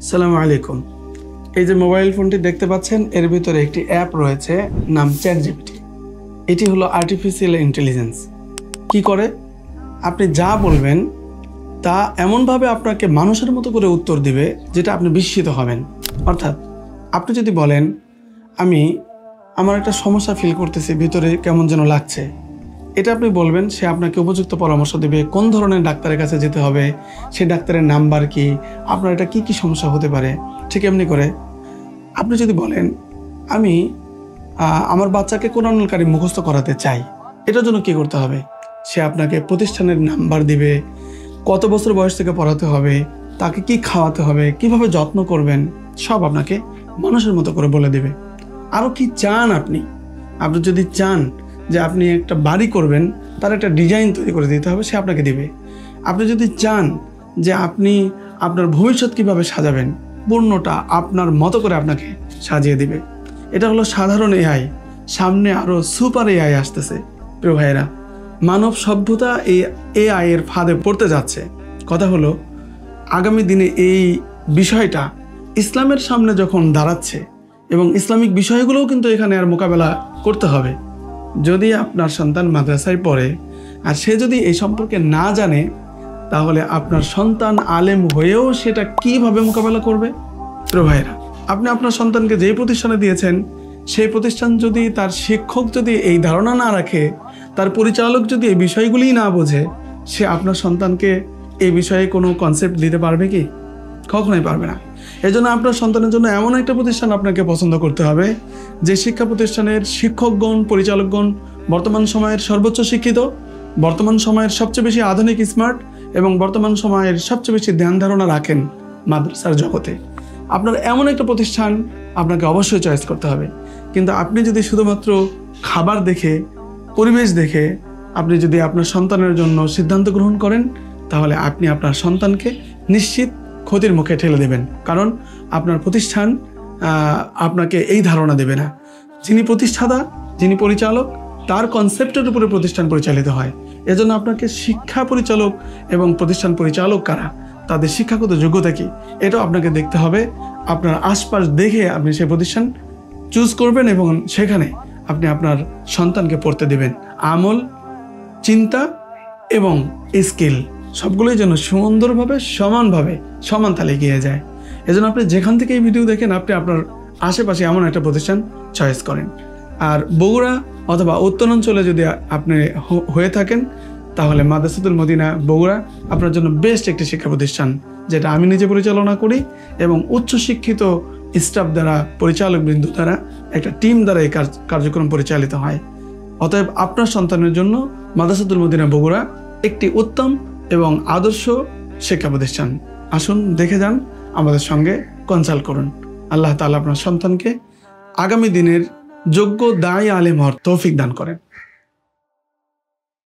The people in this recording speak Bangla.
আসসালামু আলাইকুম। এই যে মোবাইল ফোনটি দেখতে পাচ্ছেন, এর ভিতরে একটি অ্যাপ রয়েছে, নাম চ্যাটজিপিটি। এটি হলো আর্টিফিশিয়াল ইন্টেলিজেন্স। কি করে? আপনি যা বলবেন তা এমনভাবে আপনাকে মানুষের মতো করে উত্তর দিবে যেটা আপনি বিস্মিত হবেন। অর্থাৎ আপনি যদি বলেন, আমার একটা সমস্যা ফিল করতেছি, ভিতরে কেমন যেন লাগছে, এটা আপনি বলবেন, সে আপনাকে উপযুক্ত পরামর্শ দেবে কোন ধরনের ডাক্তারের কাছে যেতে হবে, সেই ডাক্তারের নাম্বার কি, আপনার এটা কি কি সমস্যা হতে পারে। ঠিক এমনি করে আপনি যদি বলেন, আমার বাচ্চাকে কোরআনুল কারীম মুখস্থ করাতে চাই, এটার জন্য কি করতে হবে, সে আপনাকে প্রতিষ্ঠানের নাম্বার দিবে, কত বছর বয়স থেকে পড়াতে হবে, তাকে কি খাওয়াতে হবে, কিভাবে যত্ন করবেন, সব আপনাকে মানুষের মতো করে বলে দেবে। আরও কি চান আপনি যদি চান যে আপনি একটা বাড়ি করবেন, তার একটা ডিজাইন তৈরি করে দিতে হবে, সে আপনাকে দিবে। আপনি যদি চান যে আপনি আপনার ভবিষ্যৎ কিভাবে সাজাবেন, পূর্ণটা আপনার মতো করে আপনাকে সাজিয়ে দিবে। এটা হলো সাধারণ এআই। সামনে আরও সুপার এআই আসতেছে। প্রিয় ভাইয়েরা, মানব সভ্যতা এই এআই এর ফাঁদে পড়তে যাচ্ছে। কথা হলো, আগামী দিনে এই বিষয়টা ইসলামের সামনে যখন দাঁড়াচ্ছে, এবং ইসলামিক বিষয়গুলোও কিন্তু এখানে আর মোকাবেলা করতে হবে। যদি আপনার সন্তান মাদ্রাসায় পড়ে আর সে যদি এই সম্পর্কে না জানে, তাহলে আপনার সন্তান আলেম হয়েও সেটা কিভাবে মোকাবেলা করবে? প্রিয় ভাইরা, আপনি আপনার সন্তানকে যেই প্রতিষ্ঠানে দিয়েছেন, সেই প্রতিষ্ঠান যদি, তার শিক্ষক যদি এই ধারণা না রাখে, তার পরিচালক যদি এই বিষয়গুলিই না বোঝে, সে আপনার সন্তানকে এই বিষয়ে কোনো কনসেপ্ট দিতে পারবে কি? কখনোই পারবে না। এজন্য আপনার সন্তানের জন্য এমন একটা প্রতিষ্ঠান আপনাকে পছন্দ করতে হবে, যে শিক্ষা প্রতিষ্ঠানের শিক্ষকগণ, পরিচালকগণ বর্তমান সময়ের সর্বোচ্চ শিক্ষিত, বর্তমান সময়ের সবচেয়ে বেশি আধুনিক, স্মার্ট, এবং বর্তমান সময়ের সবচেয়ে বেশি ধ্যান ধারণা রাখেন মাদ্রাসার জগতে। আপনার এমন একটা প্রতিষ্ঠান আপনাকে অবশ্যই চয়েস করতে হবে। কিন্তু আপনি যদি শুধুমাত্র খাবার দেখে, পরিবেশ দেখে আপনি যদি আপনার সন্তানের জন্য সিদ্ধান্ত গ্রহণ করেন, তাহলে আপনি আপনার সন্তানকে নিশ্চিত ক্ষতির মুখে ঠেলে দেবেন। কারণ আপনার প্রতিষ্ঠান আপনাকে এই ধারণা দেবে না। যিনি প্রতিষ্ঠাতা, যিনি পরিচালক, তার কনসেপ্টের উপরে প্রতিষ্ঠান পরিচালিত হয়। এজন্য আপনাকে শিক্ষা পরিচালক এবং প্রতিষ্ঠান পরিচালক কারা, তাদের শিক্ষাগত যোগ্যতা কি, এটাও আপনাকে দেখতে হবে। আপনার আশপাশ দেখে আপনি সেই প্রতিষ্ঠান চুজ করবেন এবং সেখানে আপনি আপনার সন্তানকে পড়তে দেবেন। আমল, চিন্তা এবং স্কিল সবগুলোই যেন সুন্দরভাবে, সমানভাবে, সমান তালে এগিয়ে যায়। এজন্য আপনি যেখান থেকে এই ভিডিও দেখেন, আপনি আপনার আশেপাশে এমন একটা প্রতিষ্ঠান চয়েস করেন। আর বগুড়া অথবা উত্তরাঞ্চলে যদি আপনি হয়ে থাকেন, তাহলে মাদ্রাসাতুল মদিনা বগুড়া আপনার জন্য বেস্ট একটি শিক্ষা প্রতিষ্ঠান, যেটা আমি নিজে পরিচালনা করি এবং উচ্চশিক্ষিত স্টাফ দ্বারা, পরিচালকবৃন্দ দ্বারা, একটা টিম দ্বারা এই কার্যক্রম পরিচালিত হয়। অতএব আপনার সন্তানের জন্য মাদ্রাসাতুল মদিনা বগুড়া একটি উত্তম এবং আদর্শ শিক্ষা প্রতিষ্ঠান। আসুন দেখে যান, আমাদের সঙ্গে কনসাল্ট করুন। আল্লাহ তাআলা আপনার সন্তানকে আগামী দিনের যোগ্য দায়ী আলেম হওয়ার তৌফিক দান করেন।